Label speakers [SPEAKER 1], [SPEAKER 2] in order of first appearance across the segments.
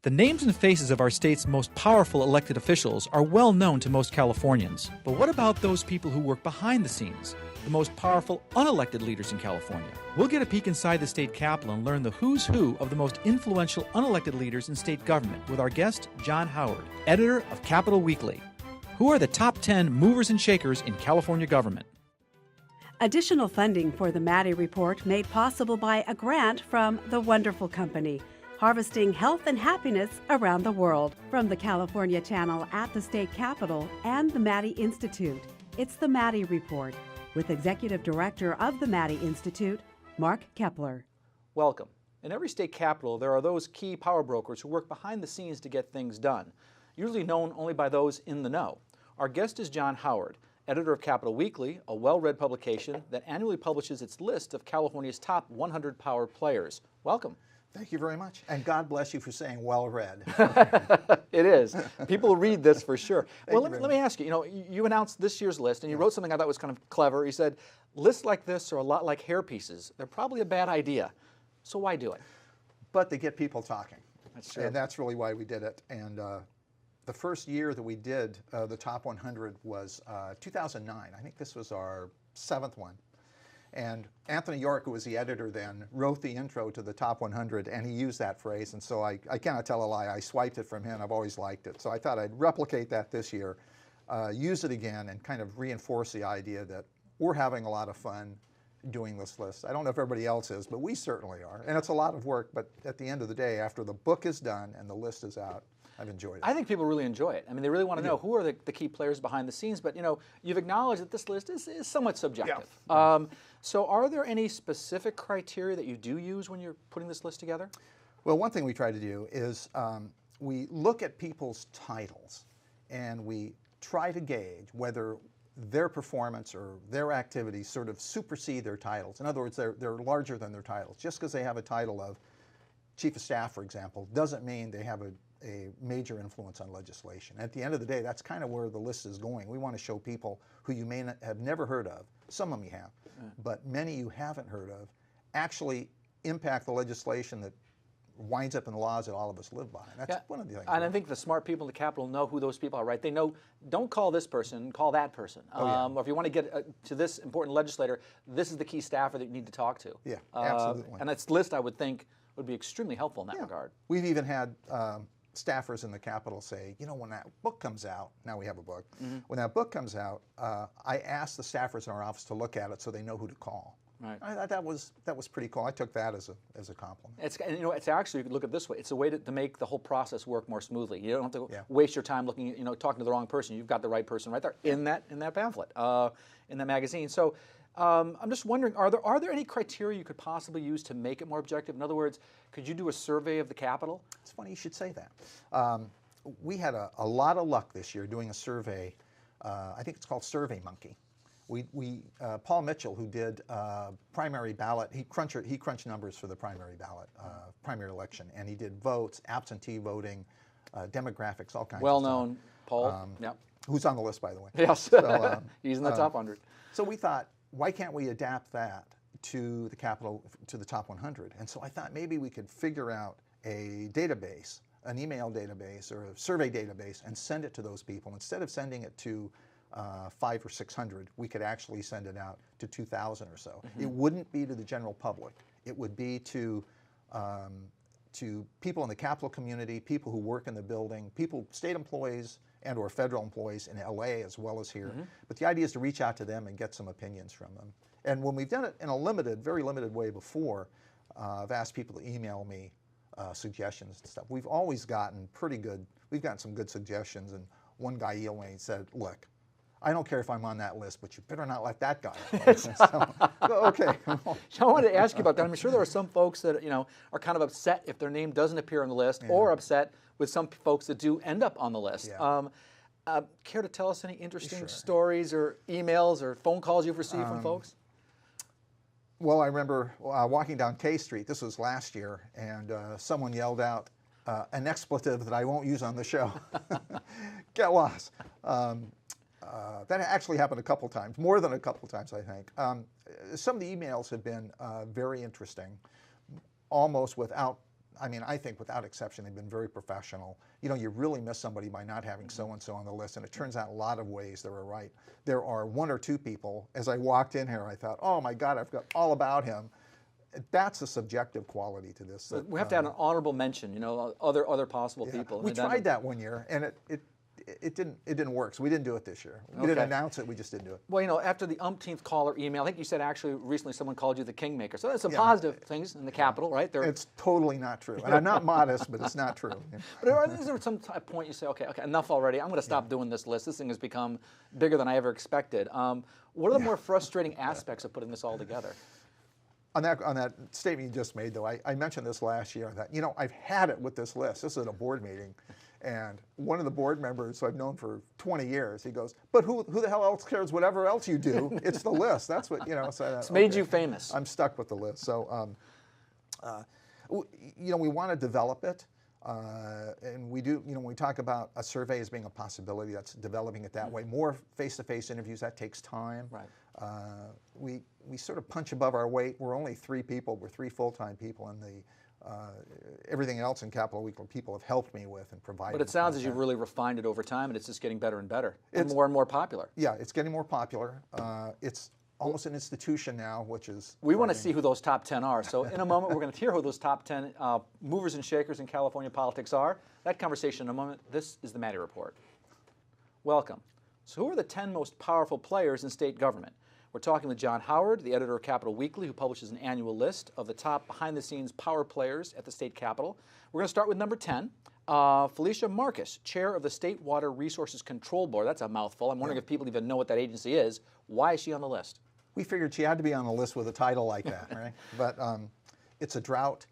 [SPEAKER 1] The names and faces of our state's most powerful elected officials are well known to most Californians. But what about those people who work behind the scenes, the most powerful unelected leaders in California? We'll get a peek inside the state capitol and learn the who's who of the most influential unelected leaders in state government with our guest, John Howard, editor of Capitol Weekly. Who are the top 10 movers and shakers in California government?
[SPEAKER 2] Additional funding for the Maddy Report made possible by a grant from The Wonderful Company, harvesting health and happiness around the world. From the California Channel at the state capitol and the Maddy Institute, it's the Maddy Report with Executive Director of the Maddy Institute, Mark Kepler.
[SPEAKER 1] Welcome. In every state capital, there are those key power brokers who work behind the scenes to get things done, usually known only by those in the know. Our guest is John Howard, editor of Capitol Weekly, a well-read publication that annually publishes its list of California's top 100 power players. Welcome.
[SPEAKER 3] Thank you very much. And God bless you for saying well-read.
[SPEAKER 1] It is. People read this for sure. Well, let me ask you, you announced this year's list and you wrote something I thought was kind of clever. You said, lists like this are a lot like hair pieces. They're probably a bad idea. So why do it?
[SPEAKER 3] But they get people talking.
[SPEAKER 1] That's true.
[SPEAKER 3] And that's really why we did it. And the first year that we did the top 100 was 2009. I think this was our 7th one. And Anthony York, who was the editor then, wrote the intro to the top 100, and he used that phrase. And so I cannot tell a lie. I swiped it from him. I've always liked it. So I thought I'd replicate that this year, use it again, and kind of reinforce the idea that we're having a lot of fun doing this list. I don't know if everybody else is, but we certainly are. And it's a lot of work, but at the end of the day, after the book is done and the list is out, I've enjoyed it.
[SPEAKER 1] I think people really enjoy it. I mean, they really want to know who are the key players behind the scenes, but you've acknowledged that this list is somewhat subjective.
[SPEAKER 3] Yeah.
[SPEAKER 1] So are there any specific criteria that you do use when you're putting this list together?
[SPEAKER 3] Well, one thing we try to do is we look at people's titles and we try to gauge whether their performance or their activities sort of supersede their titles. In other words, they're larger than their titles. Just because they have a title of Chief of Staff, for example, doesn't mean they have a major influence on legislation. At the end of the day, that's kind of where the list is going. We want to show people who you may not have never heard of, some of them you have, but many you haven't heard of, actually impact the legislation that winds up in the laws that all of us live by. And that's one of the things.
[SPEAKER 1] And I think the smart people in the Capitol know who those people are, right? They know, don't call this person, call that person. Or if you want to get to this important legislator, this is the key staffer that you need to talk to.
[SPEAKER 3] Yeah, absolutely.
[SPEAKER 1] And this list, I would think, would be extremely helpful in that regard.
[SPEAKER 3] We've even had staffers in the Capitol say, when that book comes out, now we have a book, when that book comes out, I asked the staffers in our office to look at it so they know who to call.
[SPEAKER 1] Right.
[SPEAKER 3] I thought that was pretty cool. I took that as a compliment.
[SPEAKER 1] It's actually, you could look at it this way, it's a way to make the whole process work more smoothly. You don't have to waste your time looking, talking to the wrong person. You've got the right person right there in that pamphlet, in that magazine. So I'm just wondering, are there any criteria you could possibly use to make it more objective? In other words, could you do a survey of the Capitol?
[SPEAKER 3] It's funny you should say that. We had a lot of luck this year doing a survey. I think it's called Survey Monkey. Paul Mitchell, who did primary ballot, he crunched numbers for the primary ballot, primary election, and he did votes, absentee voting, demographics, all kinds of stuff.
[SPEAKER 1] Well-known Paul,
[SPEAKER 3] who's on the list, by the way.
[SPEAKER 1] Yes, so, he's in the top 100.
[SPEAKER 3] So we thought, why can't we adapt that to the Capitol, to the top 100? And so I thought maybe we could figure out a database, an email database or a survey database, and send it to those people. Instead of sending it to 500 or 600, we could actually send it out to 2,000 or so. It wouldn't be to the general public. It would be to people in the Capitol community, people who work in the building, state employees and or federal employees in LA as well as here. But the idea is to reach out to them and get some opinions from them. And when we've done it in a very limited way before, I've asked people to email me suggestions and stuff. We've always gotten we've gotten some good suggestions, and one guy emailed me and said, look, I don't care if I'm on that list, but you better not let that guy on. So, okay.
[SPEAKER 1] I wanted to ask you about that. I'm sure there are some folks that are kind of upset if their name doesn't appear on the list, or upset with some folks that do end up on the list. Care to tell us any interesting stories or emails or phone calls you've received from folks?
[SPEAKER 3] Well, I remember walking down K Street, this was last year, and someone yelled out an expletive that I won't use on the show. Get lost. That actually happened a couple times, more than a couple times, I think. Some of the emails have been very interesting, almost without I mean, I think without exception, they've been very professional. You know, you really miss somebody by not having so-and-so on the list, and it turns out a lot of ways they were right. There are one or two people, as I walked in here, I thought, oh my God, I've got all about him. That's a subjective quality to this.
[SPEAKER 1] But we have to have an honorable mention, you know, other possible people.
[SPEAKER 3] We tried that one year, and it didn't work, so we didn't do it this year. We didn't announce it, we just didn't do it.
[SPEAKER 1] Well, you know, after the umpteenth caller email, I think you said actually recently someone called you the kingmaker. So there's some positive things in the Capitol, right?
[SPEAKER 3] It's totally not true. And I'm not modest, but it's not true.
[SPEAKER 1] But is there some point you say, okay, enough already, I'm going to stop doing this list. This thing has become bigger than I ever expected. What are the more frustrating aspects of putting this all together?
[SPEAKER 3] On that statement you just made, though, I mentioned this last year, that, you know, I've had it with this list. This is at a board meeting. And one of the board members who I've known for 20 years, he goes, but who the hell else cares whatever else you do? It's the list. That's what, you know. So
[SPEAKER 1] it's made you famous.
[SPEAKER 3] I'm stuck with the list. So, you know, we want to develop it. And we do, you know, when we talk about a survey as being a possibility, that's developing it that way. More face-to-face interviews, that takes time.
[SPEAKER 1] Right.
[SPEAKER 3] We sort of punch above our weight. We're only 3 people. We're 3 full-time people, and everything else in Capitol Week people have helped me with and provided.
[SPEAKER 1] But it sounds as you've really refined it over time, and it's just getting better and better, and more popular.
[SPEAKER 3] Yeah, it's getting more popular. It's almost an institution now, which is...
[SPEAKER 1] We want to see who those top 10 are. So in a moment, we're going to hear who those top 10 movers and shakers in California politics are. That conversation in a moment. This is the Maddy Report. Welcome. So who are the 10 most powerful players in state government? We're talking with John Howard, the editor of Capitol Weekly, who publishes an annual list of the top behind-the-scenes power players at the state capitol. We're going to start with number 10. Felicia Marcus, chair of the State Water Resources Control Board. That's a mouthful. I'm wondering if people even know what that agency is. Why is she on the list?
[SPEAKER 3] We figured she had to be on a list with a title like that, right? But it's a drought,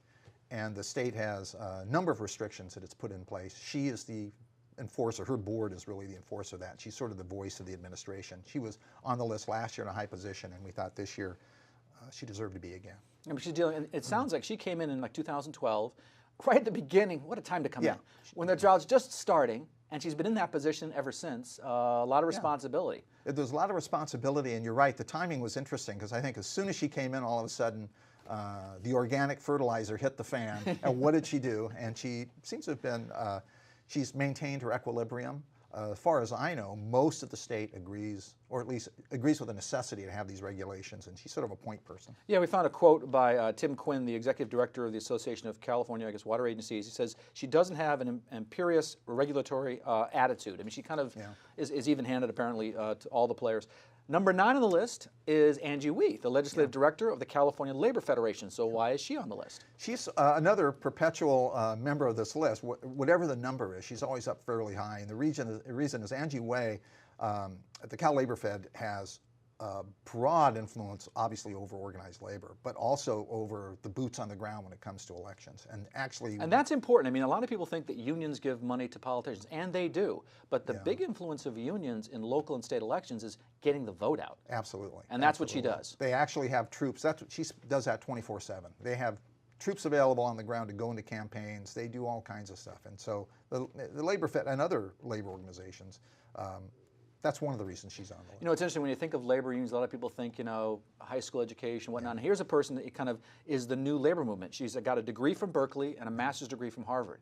[SPEAKER 3] and the state has a number of restrictions that it's put in place. She is the enforcer. Her board is really the enforcer of that. She's sort of the voice of the administration. She was on the list last year in a high position, and we thought this year she deserved to be again.
[SPEAKER 1] Yeah, but she's dealing. It sounds like she came in like 2012, right at the beginning. What a time to come in when the drought's just starting, and she's been in that position ever since. A lot of responsibility.
[SPEAKER 3] There's a lot of responsibility, and you're right. The timing was interesting because I think as soon as she came in, all of a sudden, the organic fertilizer hit the fan. And what did she do? And she seems to have been. She's maintained her equilibrium. As far as I know, most of the state agrees, or at least agrees with the necessity to have these regulations, and she's sort of a point person.
[SPEAKER 1] Yeah, we found a quote by Tim Quinn, the executive director of the Association of California, Water Agencies. He says she doesn't have an imperious regulatory attitude. I mean, she kind of is even-handed, apparently, to all the players. Number 9 on the list is Angie Wee, the legislative director of the California Labor Federation. So why is she on the list? She's
[SPEAKER 3] another perpetual member of this list. Whatever the number is, she's always up fairly high. And the reason is Angie Wee, the Cal Labor Fed has broad influence, obviously, over organized labor, but also over the boots on the ground when it comes to elections. And
[SPEAKER 1] that's important. I mean, a lot of people think that unions give money to politicians, and they do. But the big influence of unions in local and state elections is getting the vote out.
[SPEAKER 3] Absolutely.
[SPEAKER 1] And that's what she does.
[SPEAKER 3] They actually have troops. That's what she does that 24/7. They have troops available on the ground to go into campaigns. They do all kinds of stuff. And so the Labor Fed and other labor organizations, that's one of the reasons she's on the list.
[SPEAKER 1] You know, it's interesting when you think of labor unions, a lot of people think, you know, high school education, whatnot. And here's a person that kind of is the new labor movement. She's got a degree from Berkeley and a master's degree from Harvard.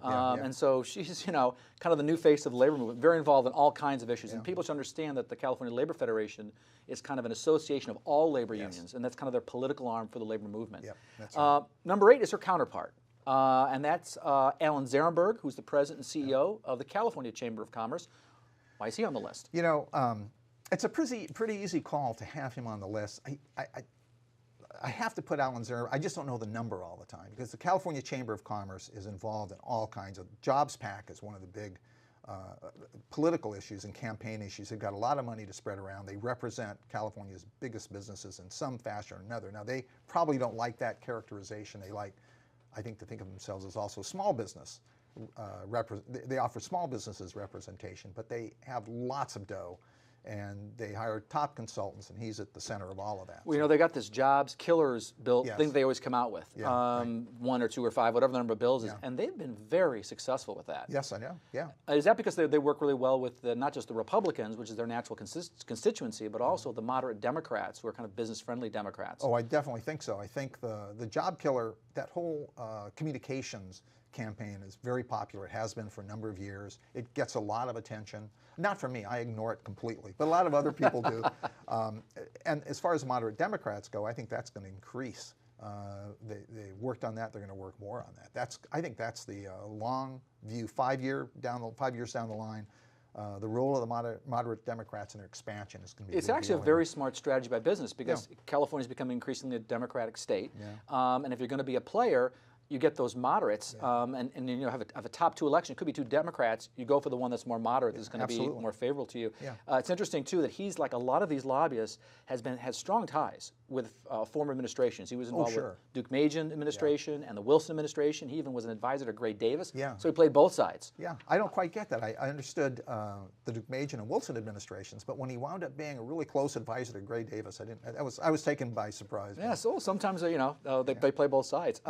[SPEAKER 1] And so she's, you know, kind of the new face of the labor movement, very involved in all kinds of issues. And people should understand that the California Labor Federation is kind of an association of all labor unions, and that's kind of their political arm for the labor movement.
[SPEAKER 3] That's right.
[SPEAKER 1] Number 8 is her counterpart. And that's Alan Zarenberg, who's the president and CEO of the California Chamber of Commerce. Why is he on the list?
[SPEAKER 3] You know, it's a pretty easy call to have him on the list. I have to put Alan Zarenberg. I just don't know the number all the time because the California Chamber of Commerce is involved in all kinds of jobs. PAC is one of the big political issues and campaign issues. They've got a lot of money to spread around. They represent California's biggest businesses in some fashion or another. Now, they probably don't like that characterization. They like, I think, to think of themselves as also small business. They offer small businesses representation, but they have lots of dough and they hire top consultants, and he's at the center of all of that.
[SPEAKER 1] Well, you know, they got this jobs killers bill
[SPEAKER 3] Yes.
[SPEAKER 1] thing they always come out with,
[SPEAKER 3] Yeah, right.
[SPEAKER 1] 1 or 2 or 5, whatever the number of bills is,
[SPEAKER 3] Yeah.
[SPEAKER 1] and they've been very successful with that.
[SPEAKER 3] Yes, I know. Yeah.
[SPEAKER 1] Is that because they work really well with not just the Republicans, which is their natural constituency, but also the moderate Democrats, who are kind of business-friendly Democrats?
[SPEAKER 3] Oh, I definitely think so. I think the job killer, that whole communications campaign is very popular. It has been for a number of years. It gets a lot of attention. Not from me, I ignore it completely, but a lot of other people do. And as far as moderate Democrats go, I think that's going to increase. They worked on that, they're going to work more on that. I think that's the long view, 5 years down the line. The role of the moderate Democrats in their expansion is going to be.
[SPEAKER 1] It's actually a very smart strategy by business, because California is becoming increasingly a Democratic state, and if you're going to be a player, you get those moderates, and you know, have a top 2 election. It could be 2 Democrats. You go for the one that's more moderate, that's going to be more favorable to you.
[SPEAKER 3] Yeah.
[SPEAKER 1] It's interesting too that he's, like a lot of these lobbyists, has strong ties with former administrations. He was involved with Duke Majan administration and the Wilson administration. He even was an advisor to Gray Davis.
[SPEAKER 3] Yeah.
[SPEAKER 1] So he played both sides.
[SPEAKER 3] Yeah, I don't quite get that. I understood the Duke Majan and Wilson administrations, but when he wound up being a really close advisor to Gray Davis, I was taken by surprise.
[SPEAKER 1] Yeah, so sometimes you know they play both sides.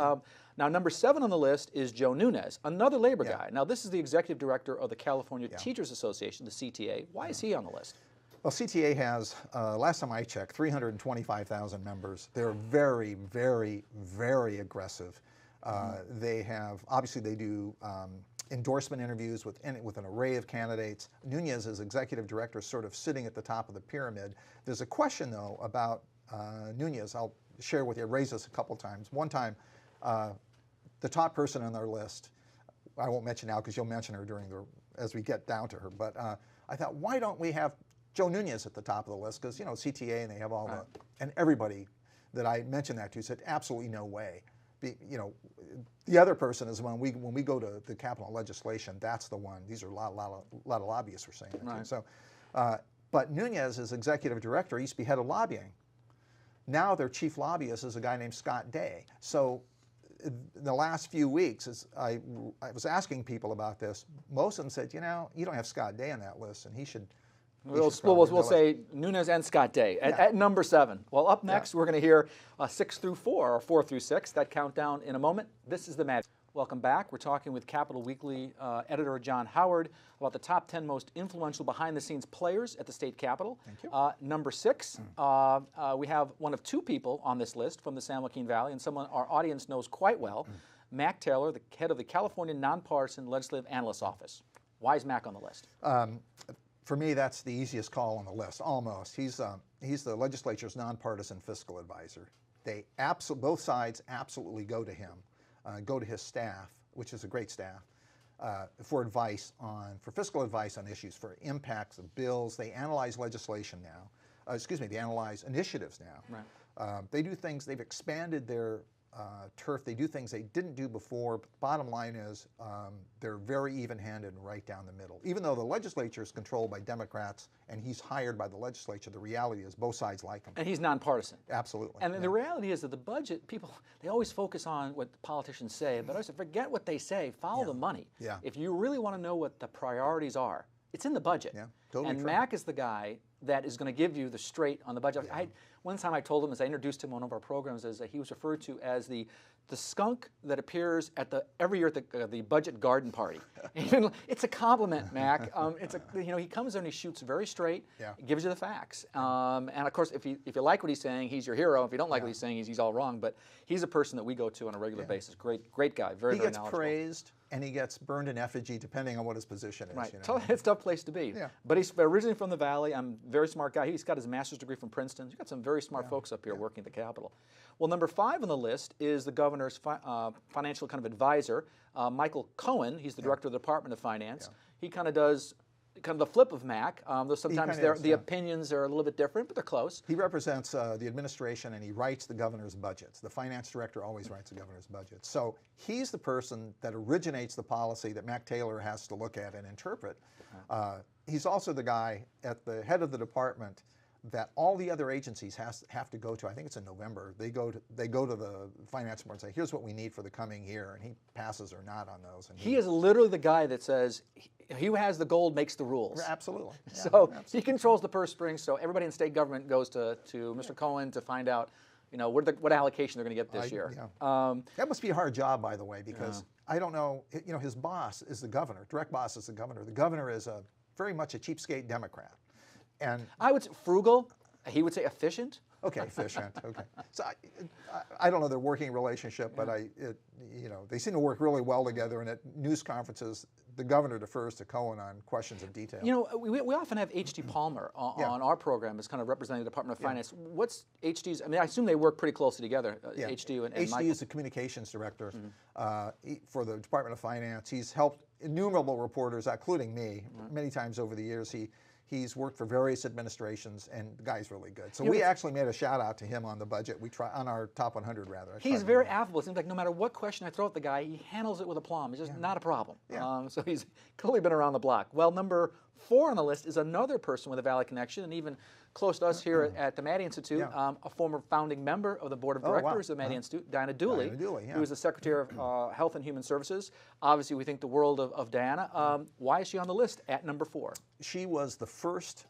[SPEAKER 1] Now, number 7 on the list is Joe Nunez, another labor guy. Now, this is the executive director of the California Teachers Association, the CTA. Why is he on the list?
[SPEAKER 3] Well, CTA has, last time I checked, 325,000 members. They're very, very, very aggressive. Obviously they do endorsement interviews with an array of candidates. Nunez, as executive director, is sort of sitting at the top of the pyramid. There's a question, though, about Nunez. I'll share with you. I raised this a couple times. One time, the top person on their list, I won't mention now because you'll mention her as we get down to her, but I thought, why don't we have Joe Nunez at the top of the list? Because, you know, CTA, and they have all and everybody that I mentioned that to said, absolutely no way. You know, the other person is when we go to the Capitol legislation, that's the one. These are a lot of lobbyists were saying that too. So, but Nunez, as executive director, he used to be head of lobbying. Now their chief lobbyist is a guy named Scott Day. So in the last few weeks, as I was asking people about this, most of them said, you know, you don't have Scott Day on that list, and he should.
[SPEAKER 1] We'll say Nunez and Scott Day at number 7. Well, up next, we're going to hear 6 through 4, or 4 through 6, that countdown in a moment. This is the Maddy. Welcome back. We're talking with Capital Weekly editor John Howard about the top 10 most influential behind-the-scenes players at the state capitol.
[SPEAKER 3] Thank you.
[SPEAKER 1] Number 6, we have one of 2 people on this list from the San Joaquin Valley, and someone our audience knows quite well, Mac Taylor, the head of the California Nonpartisan Legislative Analyst's Office. Why is Mac on the list?
[SPEAKER 3] For me, that's the easiest call on the list, almost. He's the legislature's nonpartisan fiscal advisor. Both sides absolutely go to him, go to his staff, which is a great staff, for fiscal advice on issues, for impacts of bills. They analyze legislation now. They analyze initiatives now.
[SPEAKER 1] Right.
[SPEAKER 3] They do things, they've expanded their turf. They do things they didn't do before. But the bottom line is they're very even-handed and right down the middle. Even though the legislature is controlled by Democrats and he's hired by the legislature, the reality is both sides like him.
[SPEAKER 1] And he's nonpartisan.
[SPEAKER 3] Absolutely.
[SPEAKER 1] And the reality is that the budget, people, they always focus on what the politicians say, but I say, forget what they say, follow the money.
[SPEAKER 3] Yeah.
[SPEAKER 1] If you really want to know what the priorities are, it's in the budget.
[SPEAKER 3] Yeah, totally
[SPEAKER 1] and
[SPEAKER 3] true.
[SPEAKER 1] Mac is the guy that is going to give you the straight on the budget.
[SPEAKER 3] Yeah.
[SPEAKER 1] One time I told him, as I introduced him on one of our programs, as he was referred to as the skunk that appears at every year at the budget garden party. It's a compliment, Mac. He comes there and he shoots very straight, gives you the facts. And of course, if you like what he's saying, he's your hero. If you don't like what he's saying, he's all wrong. But he's a person that we go to on a regular basis. Great guy, very knowledgeable. He gets
[SPEAKER 3] praised and he gets burned in effigy depending on what his position is.
[SPEAKER 1] Right,
[SPEAKER 3] you know?
[SPEAKER 1] It's a tough place to be.
[SPEAKER 3] Yeah.
[SPEAKER 1] But he's originally from the Valley. I'm a very smart guy. He's got his master's degree from Princeton. You've got some very smart folks up here working at the Capitol. Well, number 5 on the list is the governor's financial kind of advisor, Michael Cohen. He's the director of the Department of Finance. He kind of does the flip of Mac. Though sometimes the opinions are a little bit different, but they're close.
[SPEAKER 3] He represents the administration and he writes the governor's budgets. The finance director always writes the governor's budget. So he's the person that originates the policy that Mac Taylor has to look at and interpret. He's also the guy at the head of the department that all the other agencies have to go to. I think it's in November. They go to the finance board and say, here's what we need for the coming year, and he passes or not on those. And
[SPEAKER 1] he is literally the guy that says, he who has the gold makes the rules.
[SPEAKER 3] Absolutely. Yeah,
[SPEAKER 1] So
[SPEAKER 3] absolutely.
[SPEAKER 1] he controls the purse strings. So everybody in state government goes to Mr. Cohen to find out, what allocation they're going to get this year.
[SPEAKER 3] Yeah. That must be a hard job, by the way, because I don't know. His boss is the governor. Direct boss is the governor. The governor is very much a cheapskate Democrat, and
[SPEAKER 1] I would say frugal. He would say efficient.
[SPEAKER 3] okay, efficient. Okay, so I don't know their working relationship, but they seem to work really well together. And at news conferences, the governor defers to Cohen on questions of detail.
[SPEAKER 1] We often have H.D. Palmer on our program as kind of representing the Department of Finance. What's H.D.'s? I mean, I assume they work pretty closely together. H.D. and
[SPEAKER 3] H.D.
[SPEAKER 1] Michael.
[SPEAKER 3] is the communications director for the Department of Finance. He's helped innumerable reporters, including me, many times over the years. He's worked for various administrations, and the guy's really good. So we actually made a shout out to him on the budget. We try on our top 100 rather.
[SPEAKER 1] He's very affable. It seems like no matter what question I throw at the guy, he handles it with aplomb. It's just not a problem.
[SPEAKER 3] Yeah.
[SPEAKER 1] So he's clearly been around the block. Well, number 4 on the list is another person with a Valley connection, and even close to us here at the Maddy Institute, a former founding member of the board of directors of the Maddy Institute, Diana Dooley, who is the Secretary of Health and Human Services. Obviously, we think the world of Diana. Why is she on the list at number 4?
[SPEAKER 3] She was the first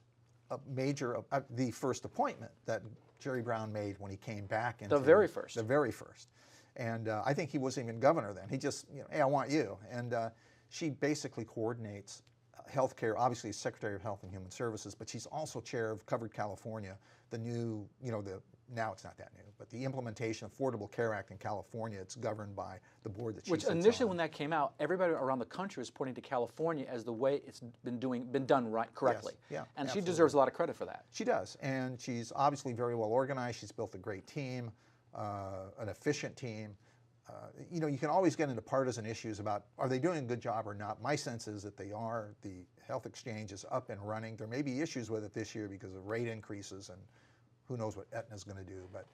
[SPEAKER 3] the first appointment that Jerry Brown made when he came back.
[SPEAKER 1] The very first.
[SPEAKER 3] The very first. And I think he wasn't even governor then. He just, hey, I want you. And she basically coordinates healthcare, obviously Secretary of Health and Human Services, but she's also chair of Covered California, the new, now it's not that new, but the implementation of Affordable Care Act in California. It's governed by the board that she sits on.
[SPEAKER 1] Which initially when that came out, everybody around the country was pointing to California as the way it's been done right correctly.
[SPEAKER 3] Yes, yeah,
[SPEAKER 1] and
[SPEAKER 3] absolutely.
[SPEAKER 1] she deserves a lot of credit for that.
[SPEAKER 3] She does, and she's obviously very well organized. She's built a great team, an efficient team. You can always get into partisan issues about are they doing a good job or not. My sense is that they are. The health exchange is up and running. There may be issues with it this year because of rate increases and who knows what Aetna's going to do, but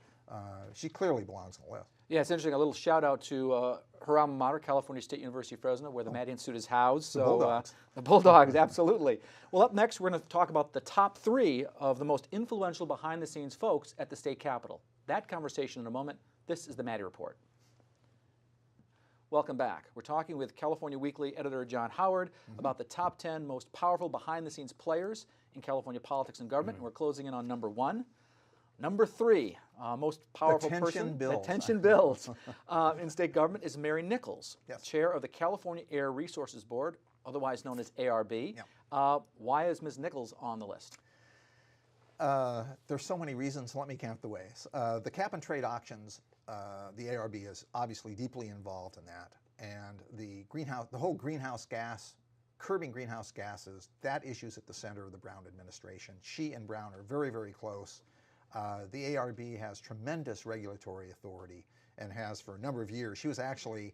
[SPEAKER 3] she clearly belongs on the list.
[SPEAKER 1] Yeah, it's interesting. A little shout out to her alma mater, California State University, Fresno, where the Maddy Institute is housed.
[SPEAKER 3] The Bulldogs.
[SPEAKER 1] The Bulldogs, absolutely. Well, up next, we're going to talk about the top 3 of the most influential behind-the-scenes folks at the state capitol. That conversation in a moment. This is the Maddy Report. Welcome back. We're talking with California Weekly editor John Howard about the top 10 most powerful behind-the-scenes players in California politics and government, and we're closing in on number 1. Number 3, most powerful person. Attention bills in state government is Mary Nichols, chair of the California Air Resources Board, otherwise known as ARB. Why is Ms. Nichols on the list?
[SPEAKER 3] There's so many reasons. Let me count the ways. The cap and trade auctions, the ARB is obviously deeply involved in that, and the whole greenhouse gas, curbing greenhouse gases, that issue's at the center of the Brown administration. She and Brown are very, very close. The ARB has tremendous regulatory authority and has for a number of years. She was actually,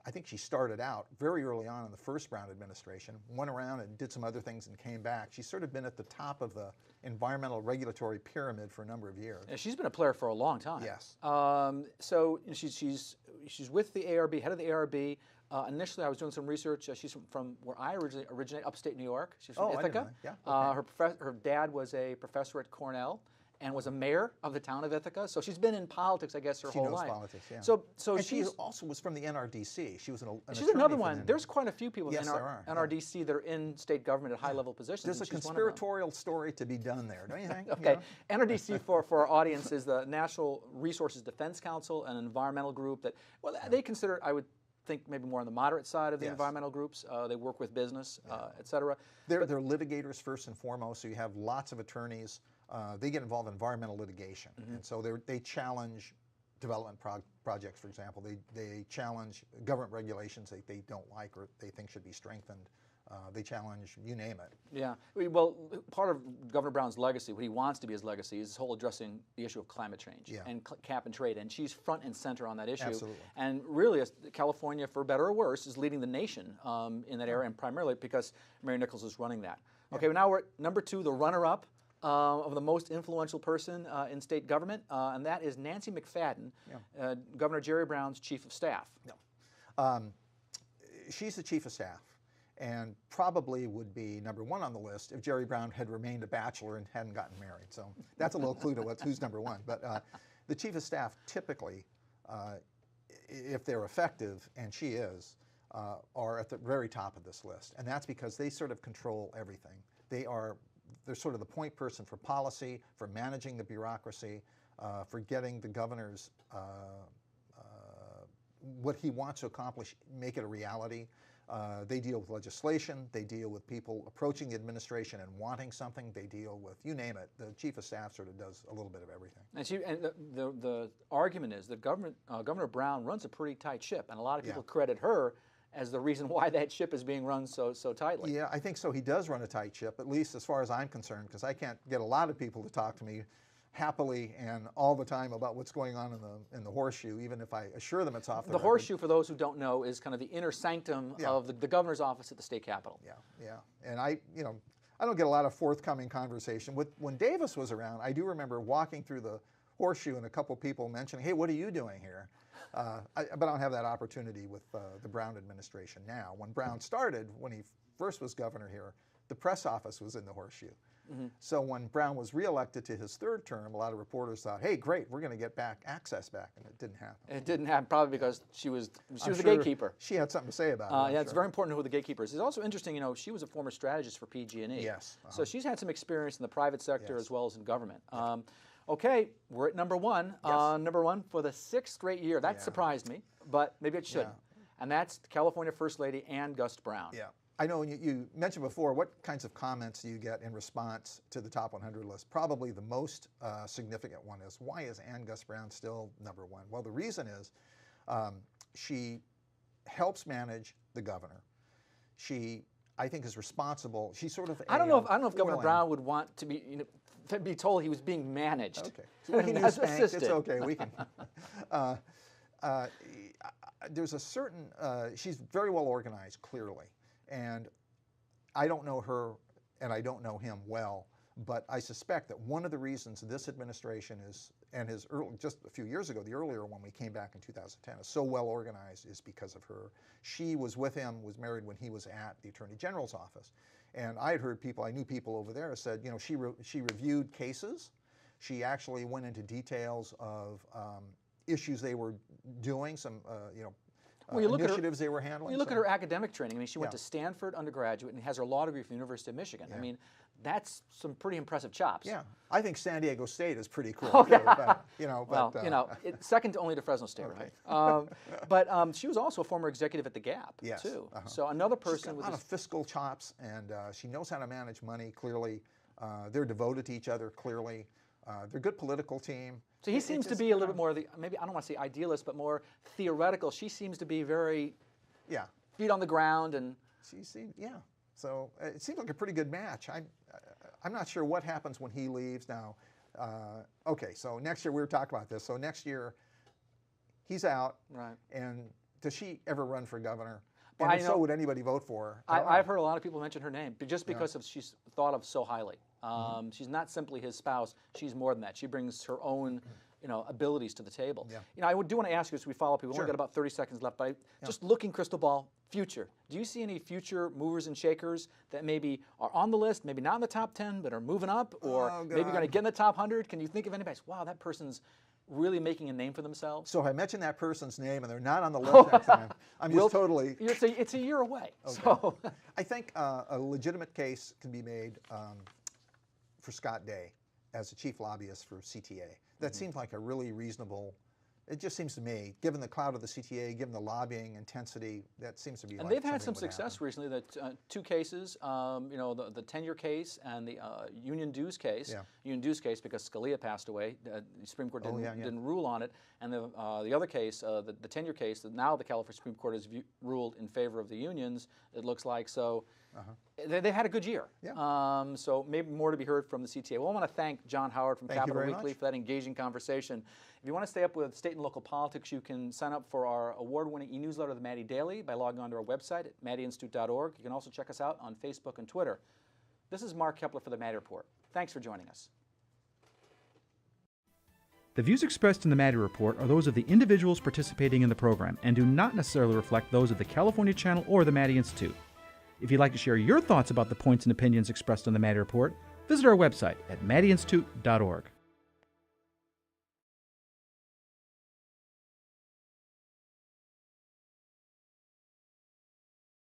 [SPEAKER 3] I think she started out very early on in the first Brown administration, went around and did some other things and came back. She's sort of been at the top of the environmental regulatory pyramid for a number of years.
[SPEAKER 1] Yeah, she's been a player for a long time.
[SPEAKER 3] Yes.
[SPEAKER 1] So she's with the ARB, head of the ARB. Initially, I was doing some research. She's from where I originate, upstate New York. She's from Ithaca.
[SPEAKER 3] Yeah. Okay.
[SPEAKER 1] Her dad was a professor at Cornell and was a mayor of the town of Ithaca. So she's been in politics, I guess, her whole life.
[SPEAKER 3] She knows politics, yeah.
[SPEAKER 1] So
[SPEAKER 3] she also was from the NRDC. She was an
[SPEAKER 1] she's another one. There's quite a few people in
[SPEAKER 3] NRDC
[SPEAKER 1] that are in state government at high-level positions.
[SPEAKER 3] There's a conspiratorial story to be done there, don't you think?
[SPEAKER 1] Okay. NRDC, for our audience, is the National Resources Defense Council, an environmental group that, they consider, I would think, maybe more on the moderate side of the environmental groups. They work with business, et cetera.
[SPEAKER 3] They're litigators first and foremost, so you have lots of attorneys. They get involved in environmental litigation, and so they challenge development projects, for example. They challenge government regulations that they don't like or they think should be strengthened. They challenge, you name it.
[SPEAKER 1] Yeah. Well, part of Governor Brown's legacy, what he wants to be his legacy, is his whole addressing the issue of climate change and cap and trade, and she's front and center on that issue.
[SPEAKER 3] Absolutely.
[SPEAKER 1] And really, California, for better or worse, is leading the nation in that area, and primarily because Mary Nichols is running that. Okay, now we're at number 2, the runner-up of the most influential person in state government, and that is Nancy McFadden, Governor Jerry Brown's chief of staff.
[SPEAKER 3] She's the chief of staff, and probably would be number 1 on the list if Jerry Brown had remained a bachelor and hadn't gotten married. So that's a little clue to who's number 1. But the chief of staff typically, if they're effective, and she is, are at the very top of this list, and that's because they sort of control everything. They're sort of the point person for policy, for managing the bureaucracy, for getting the governor's what he wants to accomplish, make it a reality. They deal with legislation. They deal with people approaching the administration and wanting something. They deal with, you name it. The chief of staff sort of does a little bit of everything.
[SPEAKER 1] And the argument is that Governor Brown runs a pretty tight ship, and a lot of people credit her as the reason why that ship is being run so tightly.
[SPEAKER 3] Yeah, I think so. He does run a tight ship, at least as far as I'm concerned, because I can't get a lot of people to talk to me happily and all the time about what's going on in the horseshoe, even if I assure them it's off the record.
[SPEAKER 1] Horseshoe, for those who don't know, is kind of the inner sanctum of the governor's office at the state capitol.
[SPEAKER 3] Yeah. And I don't get a lot of forthcoming conversation. When Davis was around, I do remember walking through the horseshoe and a couple people mentioning, "Hey, what are you doing here?" But I don't have that opportunity with the Brown administration now. When Brown started, when he first was governor here, the press office was in the horseshoe. So when Brown was reelected to his third term, a lot of reporters thought, "Hey, great, we're going to get access back," and it didn't happen.
[SPEAKER 1] It didn't happen probably because she was
[SPEAKER 3] I'm
[SPEAKER 1] a
[SPEAKER 3] sure
[SPEAKER 1] gatekeeper.
[SPEAKER 3] She had something to say about it.
[SPEAKER 1] Yeah, it's very important to know who the gatekeeper is. It's also interesting, she was a former strategist for PG&E.
[SPEAKER 3] Yes.
[SPEAKER 1] So she's had some experience in the private sector as well as in government. Okay, we're at number one.
[SPEAKER 3] Yes.
[SPEAKER 1] Number one for the 6th straight year. That surprised me, but maybe it shouldn't. And that's California First Lady Ann Gust Brown.
[SPEAKER 3] Yeah. I know you mentioned before, what kinds of comments do you get in response to the top 100 list? Probably the most significant one is, why is Ann Gust Brown still number one? Well, the reason is she helps manage the governor. She, I think, is responsible. She's sort of
[SPEAKER 1] I don't know if Governor Brown would want to be to be told he was being managed.
[SPEAKER 3] Okay. So we can use spanked. It's okay. We can. There's a certain, she's very well organized, clearly. And I don't know her and I don't know him well, but I suspect that one of the reasons this administration is, and his just a few years ago, the earlier one we came back in 2010, is so well organized is because of her. She was with him, was married when he was at the Attorney General's office. And I had heard people, I knew people over there said, she reviewed cases. She actually went into details of issues they were doing, some, initiatives they were handling.
[SPEAKER 1] You look at her academic training. I mean, she went to Stanford undergraduate and has her law degree from the University of Michigan. I mean, that's some pretty impressive chops.
[SPEAKER 3] Yeah, I think San Diego State is pretty cool.
[SPEAKER 1] Okay.
[SPEAKER 3] Too,
[SPEAKER 1] it's second only to Fresno State, right? But she was also a former executive at the Gap, too. So another person
[SPEAKER 3] She's got
[SPEAKER 1] with
[SPEAKER 3] a lot of fiscal chops, and she knows how to manage money. Clearly, they're devoted to each other. Clearly, they're a good political team.
[SPEAKER 1] So he seems to be a little bit more, maybe, I don't want to say idealist, but more theoretical. She seems to be very feet on the ground. And
[SPEAKER 3] she seems, so it seems like a pretty good match. I'm not sure what happens when he leaves now. Okay, so next year, we were talking about this. So next year, he's out. Right. And does she ever run for governor? And if so, would anybody vote for her?
[SPEAKER 1] I've heard a lot of people mention her name, just because she's thought of so highly. She's not simply his spouse; she's more than that. She brings her own, abilities to the table. I do want to ask you as we follow up. We've only got about 30 seconds left, but just looking crystal ball, future. Do you see any future movers and shakers that maybe are on the list, maybe not in the top 10, but are moving up, or maybe going to get in the top 100? Can you think of anybody? Wow, that person's really making a name for themselves?
[SPEAKER 3] So if I mention that person's name and they're not on the list next time, I'm just totally...
[SPEAKER 1] It's a year away.
[SPEAKER 3] Okay.
[SPEAKER 1] So
[SPEAKER 3] I think a legitimate case can be made for Scott Day as the chief lobbyist for CTA. That seems like a really reasonable, it just seems to me, given the clout of the CTA, given the lobbying intensity, that seems to be
[SPEAKER 1] And they've had some success recently. The two cases, the tenure case and the union dues case. Union dues case because Scalia passed away. The Supreme Court didn't rule on it. And the other case, the tenure case, that now the California Supreme Court has ruled in favor of the unions, it looks like. So they had a good year. So maybe more to be heard from the CTA. Well, I want to thank John Howard from Capital Weekly for that engaging conversation. If you want to stay up with state and local politics, you can sign up for our award-winning e-newsletter, The Maddy Daily, by logging on to our website at maddyinstitute.org. You can also check us out on Facebook and Twitter. This is Mark Kepler for The Maddy Report. Thanks for joining us.
[SPEAKER 4] The views expressed in the Maddy Report are those of the individuals participating in the program and do not necessarily reflect those of the California Channel or the Maddy Institute. If you'd like to share your thoughts about the points and opinions expressed on the Maddy Report, visit our website at maddyinstitute.org.